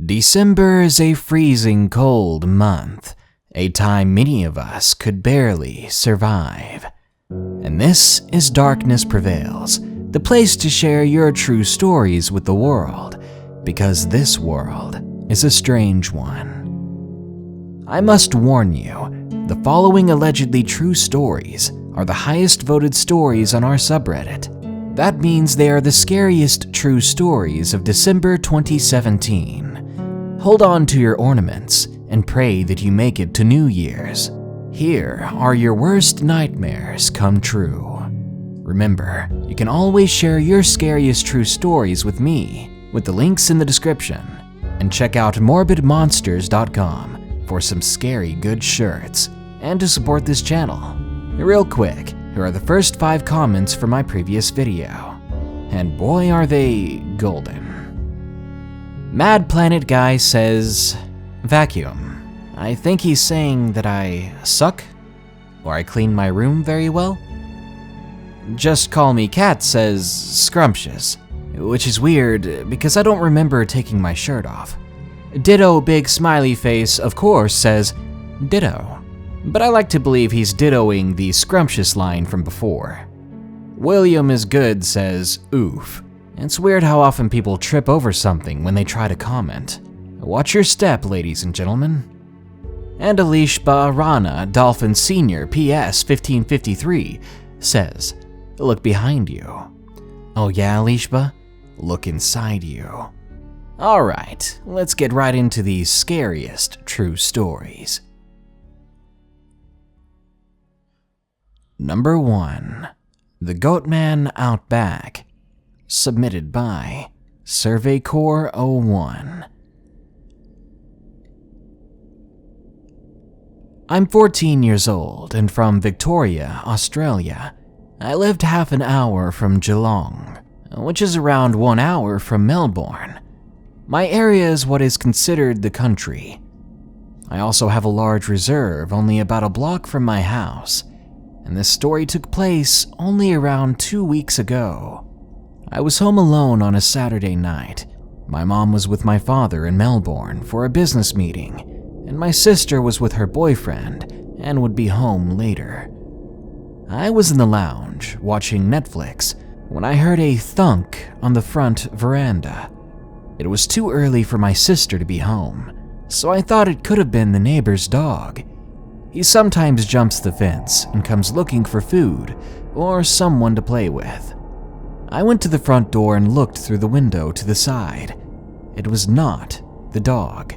December is a freezing cold month, a time many of us could barely survive. And this is Darkness Prevails, the place to share your true stories with the world, because this world is a strange one. I must warn you, the following allegedly true stories are the highest voted stories on our subreddit. That means they are the scariest true stories of December 2017. Hold on to your ornaments and pray that you make it to New Year's. Here are your worst nightmares come true. Remember, you can always share your scariest true stories with me with the links in the description. And check out morbidmonsters.com for some scary good shirts and to support this channel. Real quick, here are the first 5 comments from my previous video. And boy are they golden. Mad Planet Guy says, vacuum. I think he's saying that I suck, or I clean my room very well. Just Call Me Cat says scrumptious, which is weird because I don't remember taking my shirt off. Ditto Big Smiley Face, of course, says ditto, but I like to believe he's dittoing the scrumptious line from before. William is Good says oof. It's weird how often people trip over something when they try to comment. Watch your step, ladies and gentlemen. And Alishba Rana Dolphin Sr. PS 1553 says, look behind you. Oh yeah, Alishba? Look inside you. Alright, let's get right into these scariest true stories. Number 1. The Goatman Outback. Submitted by SurveyCore01. I'm 14 years old and from Victoria, Australia. I lived half an hour from Geelong, which is around 1 hour from Melbourne. My area is what is considered the country. I also have a large reserve only about a block from my house, and this story took place only around 2 weeks ago. I was home alone on a Saturday night. My mom was with my father in Melbourne for a business meeting, and my sister was with her boyfriend and would be home later. I was in the lounge watching Netflix when I heard a thunk on the front veranda. It was too early for my sister to be home, so I thought it could have been the neighbor's dog. He sometimes jumps the fence and comes looking for food or someone to play with. I went to the front door and looked through the window to the side. It was not the dog,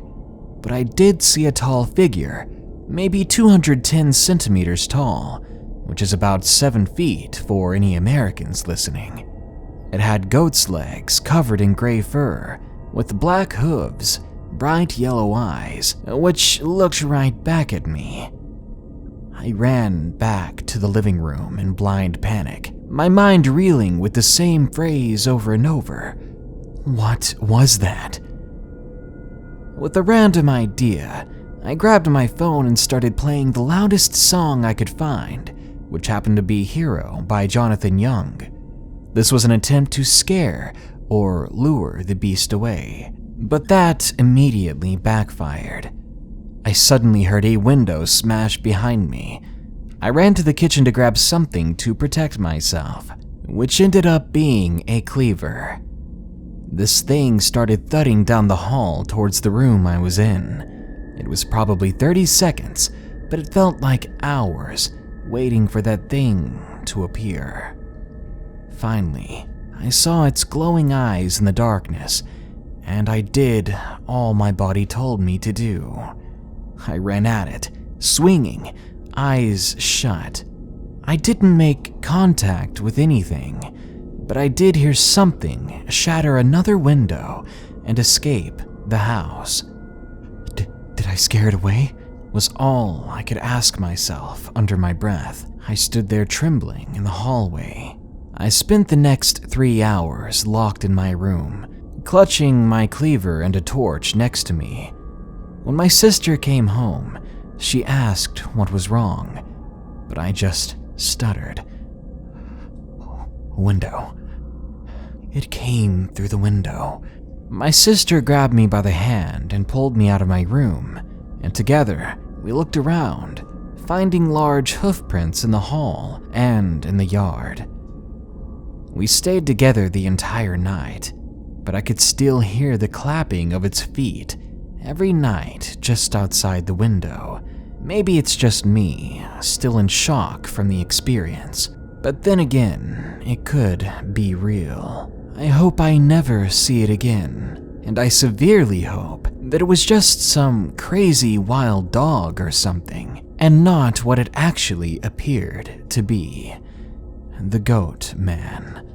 but I did see a tall figure, maybe 210 centimeters tall, which is about 7 feet for any Americans listening. It had goat's legs covered in gray fur, with black hooves, bright yellow eyes, which looked right back at me. I ran back to the living room in blind panic, my mind reeling with the same phrase over and over. What was that? With a random idea, I grabbed my phone and started playing the loudest song I could find, which happened to be Hero by Jonathan Young. This was an attempt to scare or lure the beast away, but that immediately backfired. I suddenly heard a window smash behind me. I ran to the kitchen to grab something to protect myself, which ended up being a cleaver. This thing started thudding down the hall towards the room I was in. It was probably 30 seconds, but it felt like hours waiting for that thing to appear. Finally, I saw its glowing eyes in the darkness, and I did all my body told me to do. I ran at it, swinging, eyes shut. I didn't make contact with anything, but I did hear something shatter another window and escape the house. Did I scare it away? Was all I could ask myself under my breath. I stood there trembling in the hallway. I spent the next 3 hours locked in my room, clutching my cleaver and a torch next to me. When my sister came home, she asked what was wrong, but I just stuttered. Window. It came through the window. My sister grabbed me by the hand and pulled me out of my room, and together we looked around, finding large hoof prints in the hall and in the yard. We stayed together the entire night, but I could still hear the clapping of its feet every night just outside the window. Maybe it's just me, still in shock from the experience, but then again, it could be real. I hope I never see it again, and I severely hope that it was just some crazy wild dog or something, and not what it actually appeared to be. The Goatman.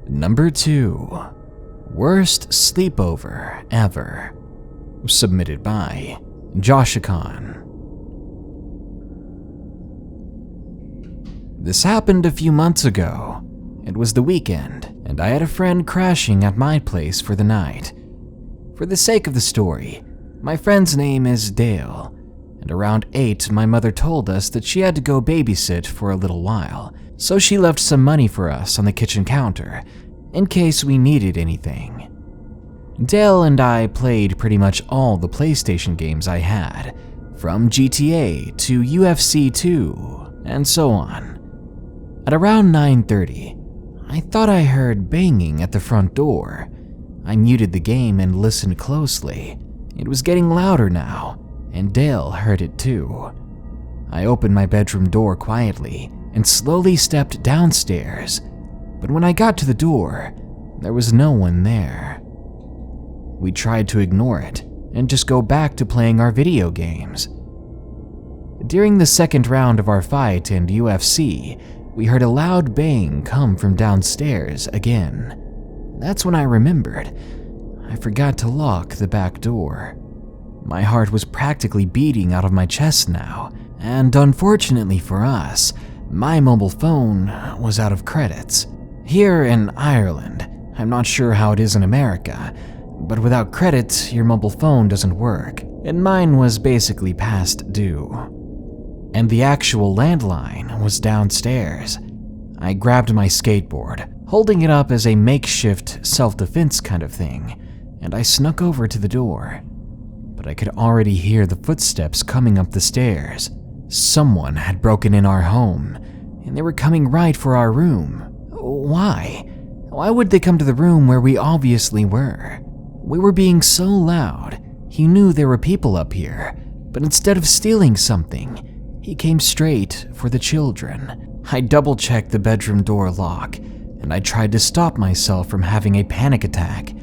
Number 2. Worst Sleepover Ever. Submitted by Joshacon. This happened a few months ago. It was the weekend, and I had a friend crashing at my place for the night. For the sake of the story, my friend's name is Dale, and around 8 my mother told us that she had to go babysit for a little while, so she left some money for us on the kitchen counter, in case we needed anything. Dale and I played pretty much all the PlayStation games I had, from GTA to UFC 2, and so on. At around 9:30, I thought I heard banging at the front door. I muted the game and listened closely. It was getting louder now, and Dale heard it too. I opened my bedroom door quietly and slowly stepped downstairs, but when I got to the door, there was no one there. We tried to ignore it and just go back to playing our video games. During the second round of our fight in UFC, we heard a loud bang come from downstairs again. That's when I remembered. I forgot to lock the back door. My heart was practically beating out of my chest now, and unfortunately for us, my mobile phone was out of credits. Here in Ireland, I'm not sure how it is in America, but without credits, your mobile phone doesn't work, and mine was basically past due. And the actual landline was downstairs. I grabbed my skateboard, holding it up as a makeshift self-defense kind of thing, and I snuck over to the door. But I could already hear the footsteps coming up the stairs. Someone had broken in our home, and they were coming right for our room. Why? Why would they come to the room where we obviously were? We were being so loud, he knew there were people up here, but instead of stealing something, he came straight for the children. I double-checked the bedroom door lock, and I tried to stop myself from having a panic attack.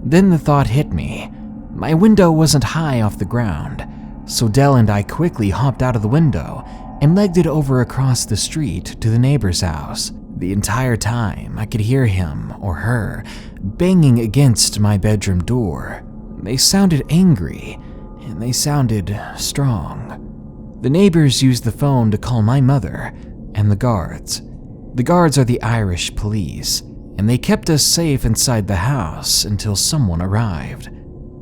Then the thought hit me. My window wasn't high off the ground, so Dell and I quickly hopped out of the window and legged it over across the street to the neighbor's house. The entire time, I could hear him or her banging against my bedroom door. They sounded angry, and they sounded strong. The neighbors used the phone to call my mother and the guards. The guards are the Irish police, and they kept us safe inside the house until someone arrived.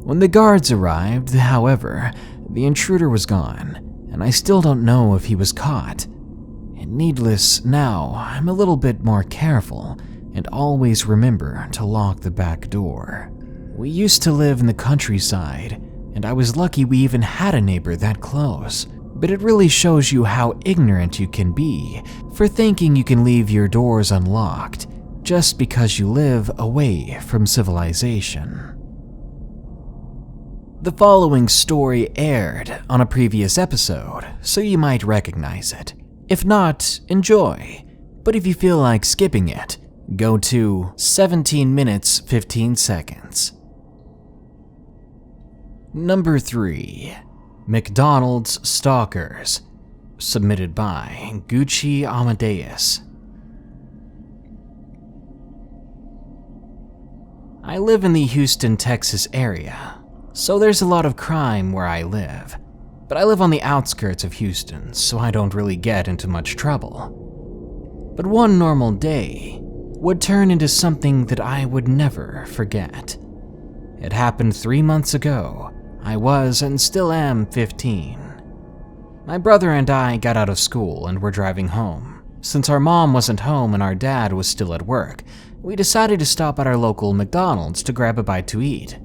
When the guards arrived, however, the intruder was gone, and I still don't know if he was caught. And needless, now I'm a little bit more careful and always remember to lock the back door. We used to live in the countryside, and I was lucky we even had a neighbor that close. But it really shows you how ignorant you can be for thinking you can leave your doors unlocked just because you live away from civilization. The following story aired on a previous episode, so you might recognize it. If not, enjoy. But if you feel like skipping it, go to 17 minutes 15 seconds. Number 3. Mcdonald Stalkers. Submitted by Gucci Amadeus. I live in the Houston, Texas area, so there's a lot of crime where I live. But I live on the outskirts of Houston, so I don't really get into much trouble. But one normal day would turn into something that I would never forget. It happened 3 months ago. I was and still am 15. My brother and I got out of school and were driving home. Since our mom wasn't home and our dad was still at work, we decided to stop at our local McDonald's to grab a bite to eat.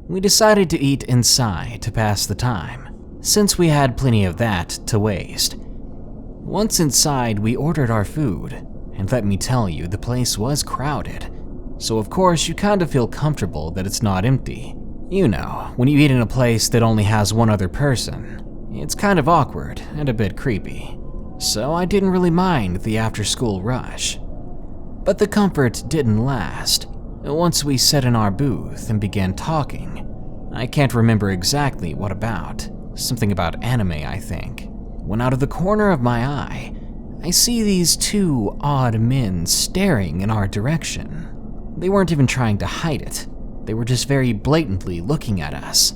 We decided to eat inside to pass the time, since we had plenty of that to waste. Once inside, we ordered our food, and let me tell you, the place was crowded. So of course, you kind of feel comfortable that it's not empty. You know, when you eat in a place that only has one other person, it's kind of awkward and a bit creepy. So I didn't really mind the after-school rush. But the comfort didn't last. Once we sat in our booth and began talking, I can't remember exactly what about. Something about anime, I think. When out of the corner of my eye, I see these two odd men staring in our direction. They weren't even trying to hide it. They were just very blatantly looking at us.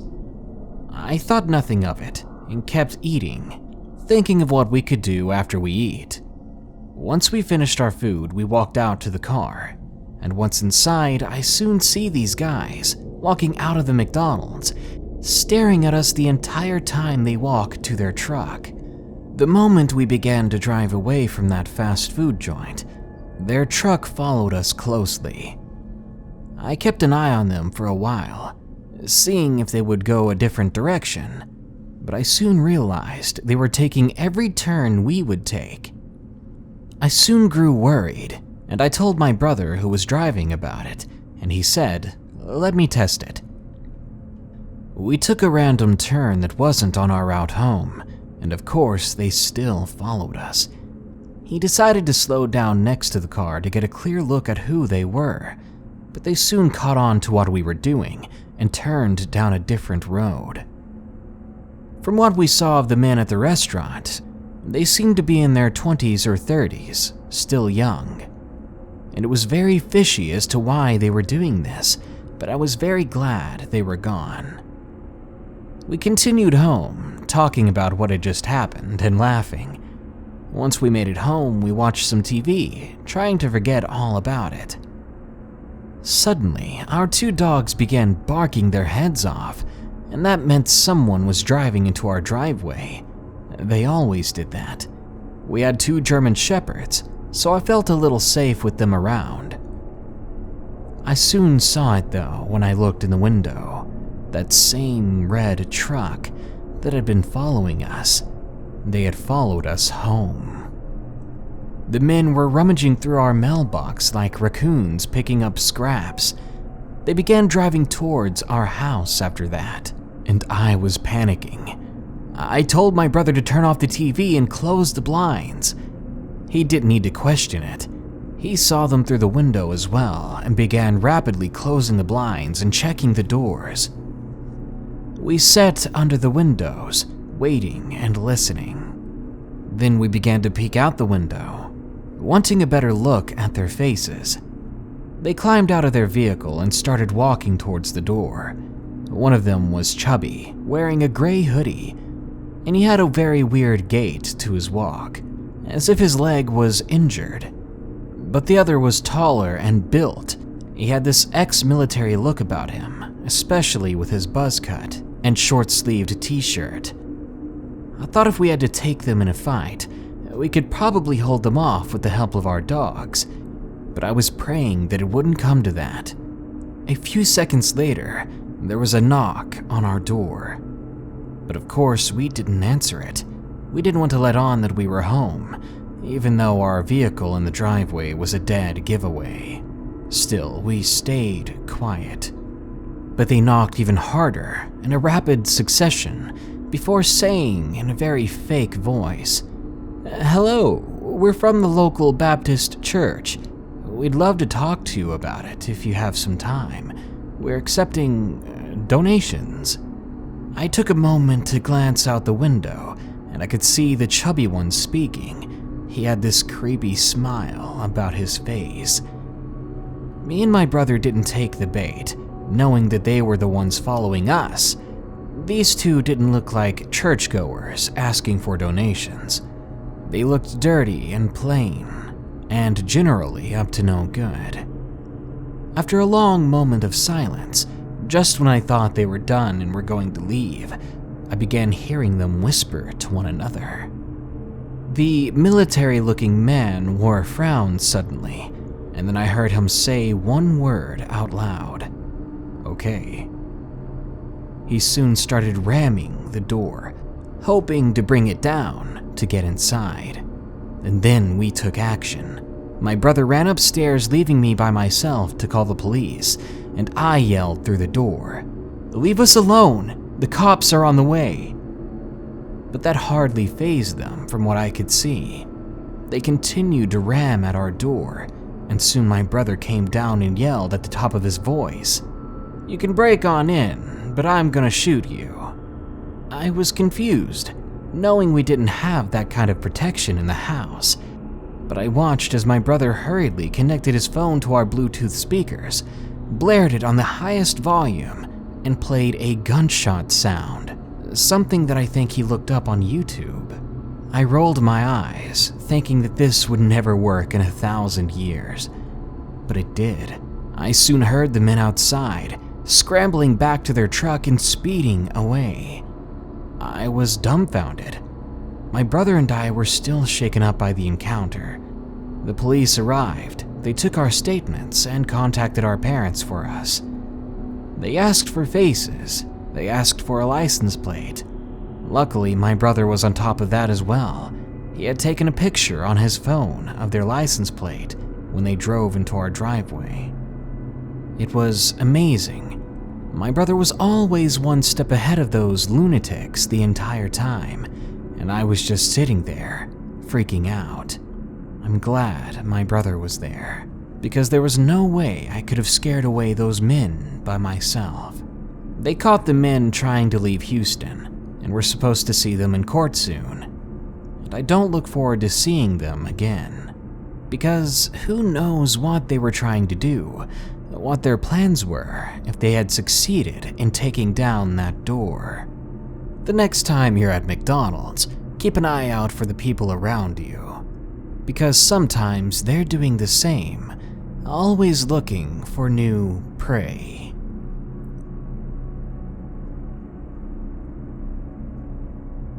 I thought nothing of it and kept eating, thinking of what we could do after we eat. Once we finished our food, we walked out to the car, and once inside, I soon see these guys walking out of the McDonald's, staring at us the entire time they walk to their truck. The moment we began to drive away from that fast food joint, their truck followed us closely. I kept an eye on them for a while, seeing if they would go a different direction, but I soon realized they were taking every turn we would take. I soon grew worried, and I told my brother who was driving about it, and he said, "Let me test it." We took a random turn that wasn't on our route home, and of course they still followed us. He decided to slow down next to the car to get a clear look at who they were, but they soon caught on to what we were doing and turned down a different road. From what we saw of the men at the restaurant, they seemed to be in their 20s or 30s, still young. And it was very fishy as to why they were doing this, but I was very glad they were gone. We continued home, talking about what had just happened and laughing. Once we made it home, we watched some TV, trying to forget all about it. Suddenly, our two dogs began barking their heads off, and that meant someone was driving into our driveway. They always did that. We had two German Shepherds, so I felt a little safe with them around. I soon saw it though when I looked in the window, that same red truck that had been following us. They had followed us home. The men were rummaging through our mailbox like raccoons picking up scraps. They began driving towards our house after that, and I was panicking. I told my brother to turn off the TV and close the blinds. He didn't need to question it. He saw them through the window as well and began rapidly closing the blinds and checking the doors. We sat under the windows, waiting and listening. Then we began to peek out the window, wanting a better look at their faces. They climbed out of their vehicle and started walking towards the door. One of them was chubby, wearing a gray hoodie, and he had a very weird gait to his walk, as if his leg was injured. But the other was taller and built. He had this ex-military look about him, especially with his buzz cut and short-sleeved t-shirt. I thought if we had to take them in a fight, we could probably hold them off with the help of our dogs, but I was praying that it wouldn't come to that. A few seconds later, there was a knock on our door. But of course, we didn't answer it. We didn't want to let on that we were home, even though our vehicle in the driveway was a dead giveaway. Still, we stayed quiet. But they knocked even harder, in a rapid succession, before saying in a very fake voice, "Hello, we're from the local Baptist church. We'd love to talk to you about it if you have some time. We're accepting donations." I took a moment to glance out the window, and I could see the chubby one speaking. He had this creepy smile about his face. Me and my brother didn't take the bait, knowing that they were the ones following us. These two didn't look like churchgoers asking for donations. They looked dirty and plain, and generally up to no good. After a long moment of silence, just when I thought they were done and were going to leave, I began hearing them whisper to one another. The military-looking man wore a frown suddenly, and then I heard him say one word out loud. "Okay." He soon started ramming the door, hoping to bring it down to get inside. And then we took action. My brother ran upstairs, leaving me by myself to call the police, and I yelled through the door, "Leave us alone! The cops are on the way!" But that hardly fazed them from what I could see. They continued to ram at our door, and soon my brother came down and yelled at the top of his voice, "You can break on in, but I'm gonna shoot you." I was confused, knowing we didn't have that kind of protection in the house, but I watched as my brother hurriedly connected his phone to our Bluetooth speakers, blared it on the highest volume, and played a gunshot sound, something that I think he looked up on YouTube. I rolled my eyes, thinking that this would never work in 1,000 years. But it did. I soon heard the men outside, scrambling back to their truck and speeding away. I was dumbfounded. My brother and I were still shaken up by the encounter. The police arrived, they took our statements, and contacted our parents for us. They asked for faces, they asked for a license plate. Luckily, my brother was on top of that as well. He had taken a picture on his phone of their license plate when they drove into our driveway. It was amazing. My brother was always one step ahead of those lunatics the entire time, and I was just sitting there, freaking out. I'm glad my brother was there, because there was no way I could have scared away those men by myself. They caught the men trying to leave Houston, and we're supposed to see them in court soon. And I don't look forward to seeing them again, because who knows what they were trying to do, what their plans were if they had succeeded in taking down that door. The next time you're at McDonald's, keep an eye out for the people around you, because sometimes they're doing the same, always looking for new prey.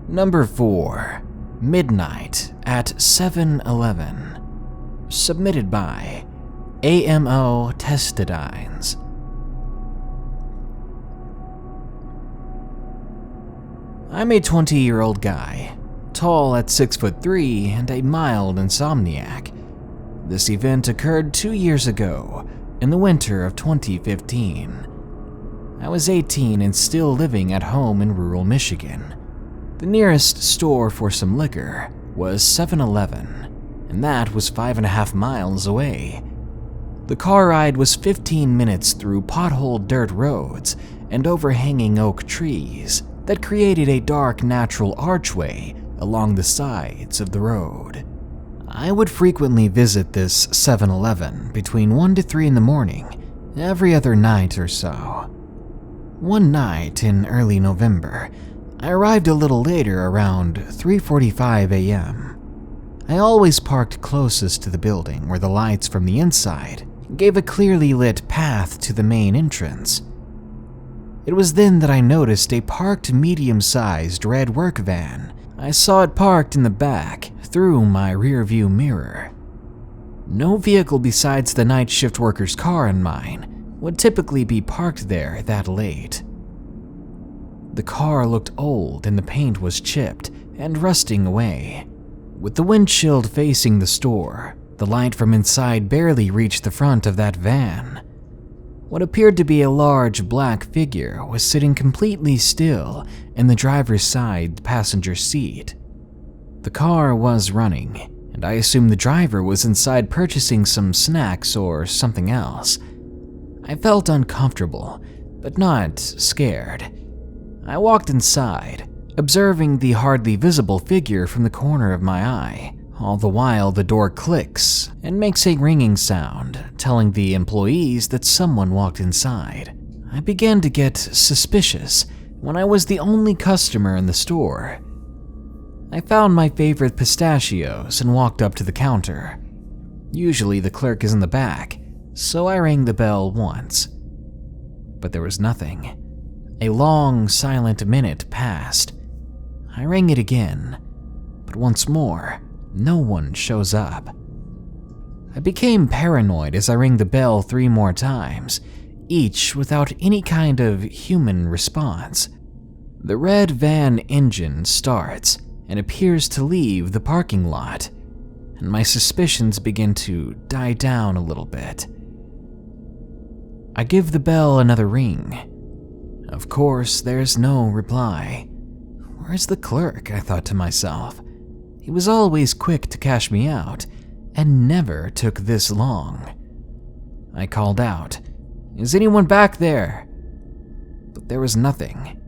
Number 4. Midnight at 7-Eleven. Submitted by AmoTestudines. I'm a 20-year-old guy, tall at 6'3" and a mild insomniac. This event occurred 2 years ago, in the winter of 2015. I was 18 and still living at home in rural Michigan. The nearest store for some liquor was 7-Eleven, and that was 5.5 miles away. The car ride was 15 minutes through potholed dirt roads and overhanging oak trees that created a dark natural archway along the sides of the road. I would frequently visit this 7-Eleven between 1 to 3 in the morning, every other night or so. One night in early November, I arrived a little later, around 3:45 a.m. I always parked closest to the building where the lights from the inside gave a clearly lit path to the main entrance. It was then that I noticed a parked medium-sized red work van. I saw it parked in the back through my rearview mirror. No vehicle besides the night shift worker's car and mine would typically be parked there that late. The car looked old and the paint was chipped and rusting away. With the windshield facing the store, the light from inside barely reached the front of that van. What appeared to be a large black figure was sitting completely still in the driver's side passenger seat. The car was running, and I assumed the driver was inside purchasing some snacks or something else. I felt uncomfortable, but not scared. I walked inside, observing the hardly visible figure from the corner of my eye. All the while, the door clicks and makes a ringing sound, telling the employees that someone walked inside. I began to get suspicious when I was the only customer in the store. I found my favorite pistachios and walked up to the counter. Usually the clerk is in the back, so I rang the bell once. But there was nothing. A long, silent minute passed. I rang it again, but once more, no one shows up. I became paranoid as I rang the bell 3 more times, each without any kind of human response. The red van engine starts and appears to leave the parking lot, and my suspicions begin to die down a little bit. I give the bell another ring. Of course, there's no reply. Where's the clerk? I thought to myself. He was always quick to cash me out, and never took this long. I called out, "Is anyone back there?" But there was nothing.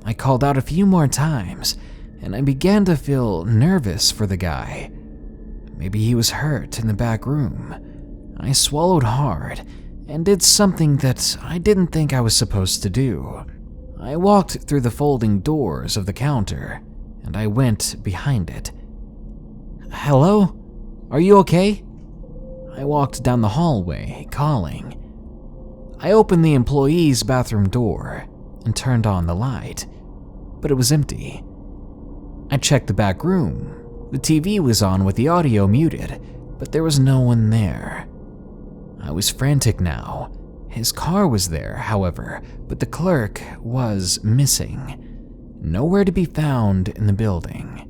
I called out a few more times, and I began to feel nervous for the guy. Maybe he was hurt in the back room. I swallowed hard and did something that I didn't think I was supposed to do. I walked through the folding doors of the counter, and I went behind it. "Hello? Are you okay?" I walked down the hallway, calling. I opened the employee's bathroom door and turned on the light, but it was empty. I checked the back room. The TV was on with the audio muted, but there was no one there. I was frantic now. His car was there, however, but the clerk was missing. Nowhere to be found in the building.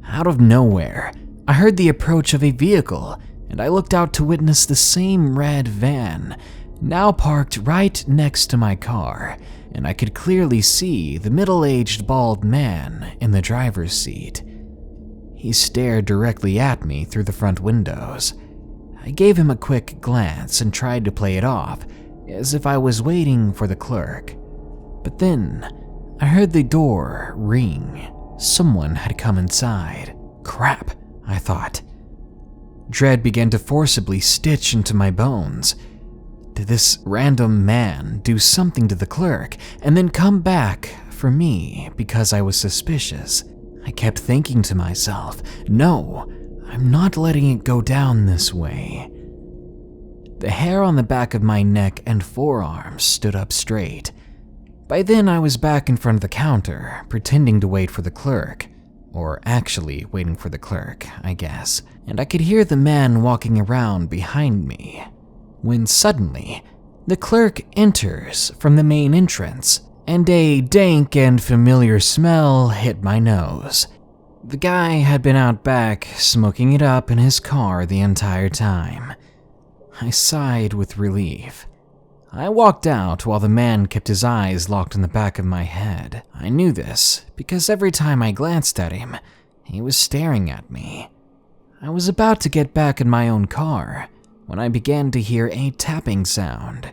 Out of nowhere, I heard the approach of a vehicle, and I looked out to witness the same red van, now parked right next to my car, and I could clearly see the middle-aged bald man in the driver's seat. He stared directly at me through the front windows. I gave him a quick glance and tried to play it off, as if I was waiting for the clerk. But then, I heard the door ring. Someone had come inside. Crap, I thought. Dread began to forcibly stitch into my bones. Did this random man do something to the clerk and then come back for me because I was suspicious? I kept thinking to myself, no, I'm not letting it go down this way. The hair on the back of my neck and forearms stood up straight. By then I was back in front of the counter, pretending to wait for the clerk. Or actually waiting for the clerk, I guess. And I could hear the man walking around behind me. When suddenly, the clerk enters from the main entrance, and a dank and familiar smell hit my nose. The guy had been out back, smoking it up in his car the entire time. I sighed with relief. I walked out while the man kept his eyes locked in the back of my head. I knew this because every time I glanced at him, he was staring at me. I was about to get back in my own car when I began to hear a tapping sound.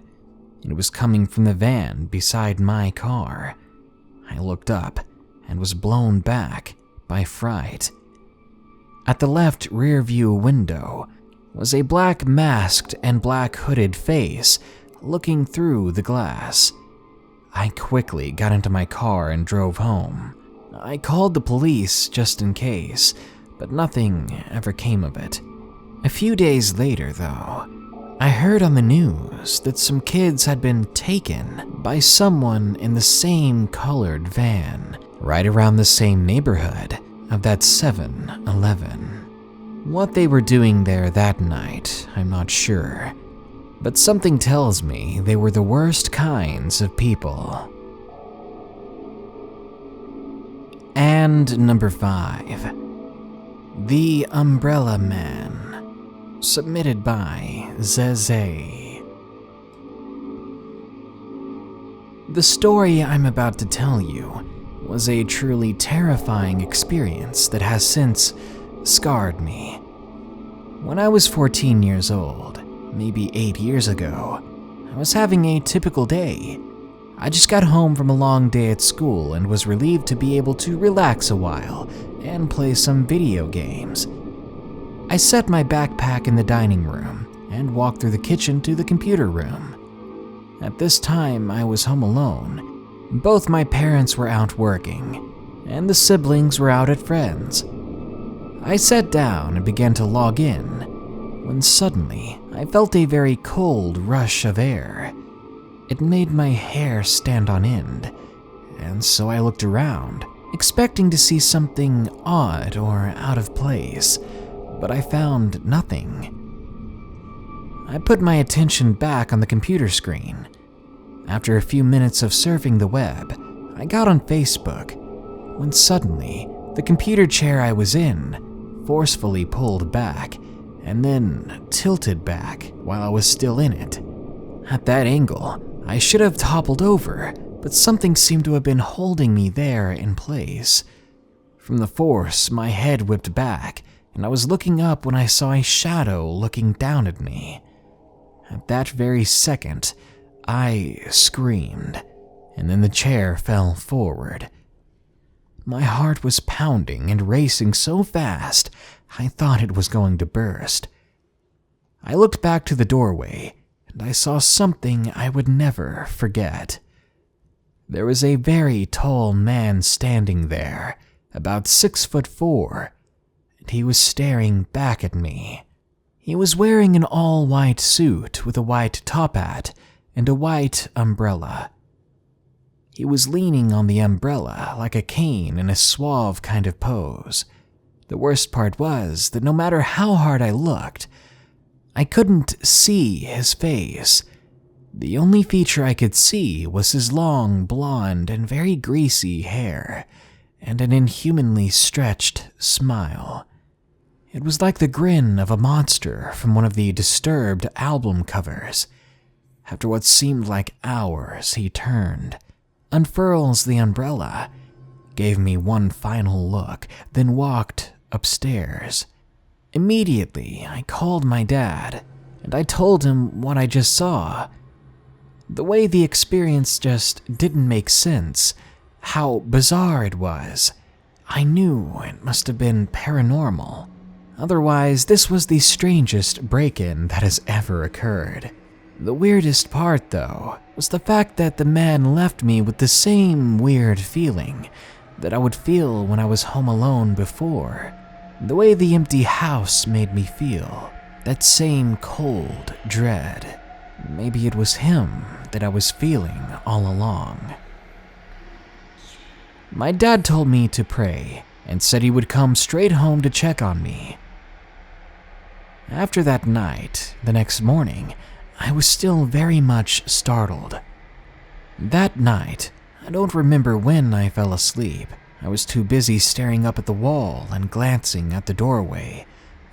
It was coming from the van beside my car. I looked up and was blown back by fright. At the left rear view window was a black masked and black hooded face looking through the glass. I quickly got into my car and drove home. I called the police just in case, but nothing ever came of it. A few days later, though, I heard on the news that some kids had been taken by someone in the same colored van, right around the same neighborhood of that 7-Eleven. What they were doing there that night, I'm not sure, but something tells me they were the worst kinds of people. And number 5, The Umbrella Man, submitted by Zezaye. The story I'm about to tell you was a truly terrifying experience that has since scarred me. When I was 14 years old, maybe 8 years ago, I was having a typical day. I just got home from a long day at school and was relieved to be able to relax a while and play some video games. I set my backpack in the dining room and walked through the kitchen to the computer room. At this time, I was home alone. Both my parents were out working, and the siblings were out at friends. I sat down and began to log in, when suddenly I felt a very cold rush of air. It made my hair stand on end, and so I looked around, expecting to see something odd or out of place, but I found nothing. I put my attention back on the computer screen. After a few minutes of surfing the web, I got on Facebook, when suddenly the computer chair I was in forcefully pulled back and then tilted back while I was still in it. At that angle, I should have toppled over, but something seemed to have been holding me there in place. From the force, my head whipped back, and I was looking up when I saw a shadow looking down at me. At that very second, I screamed, and then the chair fell forward. My heart was pounding and racing so fast, I thought it was going to burst. I looked back to the doorway, and I saw something I would never forget. There was a very tall man standing there, about 6'4", and he was staring back at me. He was wearing an all-white suit with a white top hat and a white umbrella. He was leaning on the umbrella like a cane in a suave kind of pose. The worst part was that no matter how hard I looked, I couldn't see his face. The only feature I could see was his long, blonde, and very greasy hair, and an inhumanly stretched smile. It was like the grin of a monster from one of the Disturbed album covers. After what seemed like hours, he turned, unfurls the umbrella, gave me one final look, then walked upstairs. Immediately, I called my dad, and I told him what I just saw. The way the experience just didn't make sense, how bizarre it was. I knew it must have been paranormal. Otherwise, this was the strangest break-in that has ever occurred. The weirdest part, though, was the fact that the man left me with the same weird feeling that I would feel when I was home alone before. The way the empty house made me feel, that same cold dread. Maybe it was him that I was feeling all along. My dad told me to pray and said he would come straight home to check on me. After that night, the next morning, I was still very much startled. That night, I don't remember when I fell asleep. I was too busy staring up at the wall and glancing at the doorway,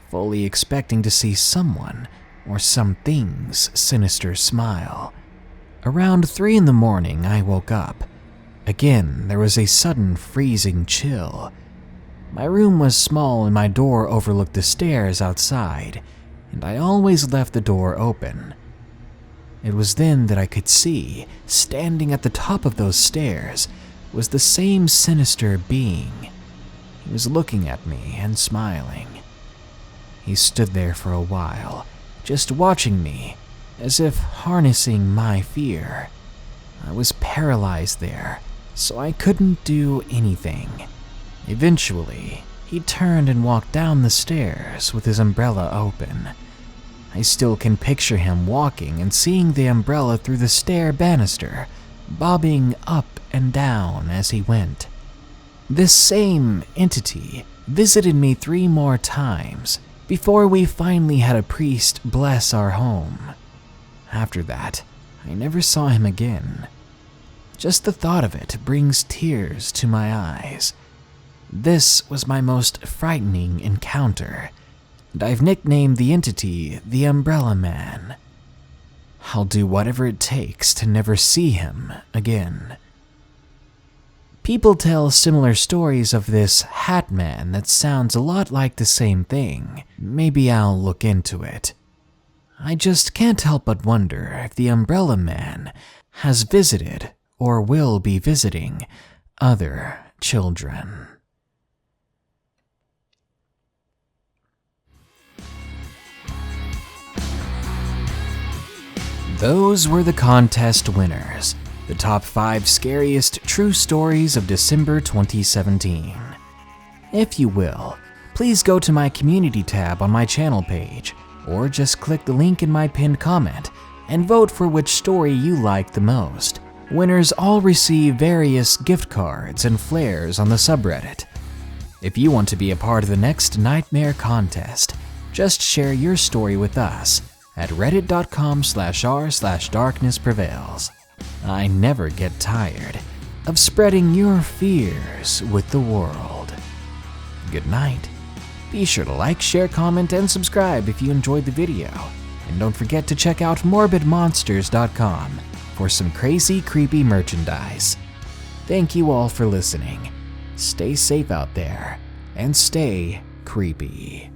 fully expecting to see someone or something's sinister smile. Around 3 a.m, I woke up. Again, there was a sudden freezing chill. My room was small and my door overlooked the stairs outside, and I always left the door open. It was then that I could see, standing at the top of those stairs, was the same sinister being. He was looking at me and smiling. He stood there for a while, just watching me, as if harnessing my fear. I was paralyzed there, so I couldn't do anything. Eventually, he turned and walked down the stairs with his umbrella open. I still can picture him walking and seeing the umbrella through the stair banister, bobbing up and down as he went. This same entity visited me 3 more times before we finally had a priest bless our home. After that, I never saw him again. Just the thought of it brings tears to my eyes. This was my most frightening encounter, and I've nicknamed the entity the Umbrella Man. I'll do whatever it takes to never see him again. People tell similar stories of this Hat Man that sounds a lot like the same thing. Maybe I'll look into it. I just can't help but wonder if the Umbrella Man has visited or will be visiting other children. Those were the contest winners, the top 5 scariest true stories of December 2017. If you will, please go to my community tab on my channel page, or just click the link in my pinned comment and vote for which story you like the most. Winners all receive various gift cards and flares on the subreddit. If you want to be a part of the next nightmare contest, just share your story with us at reddit.com/r/darknessprevails. I never get tired of spreading your fears with the world. Good night. Be sure to like, share, comment, and subscribe if you enjoyed the video. And don't forget to check out morbidmonsters.com for some crazy, creepy merchandise. Thank you all for listening. Stay safe out there and stay creepy.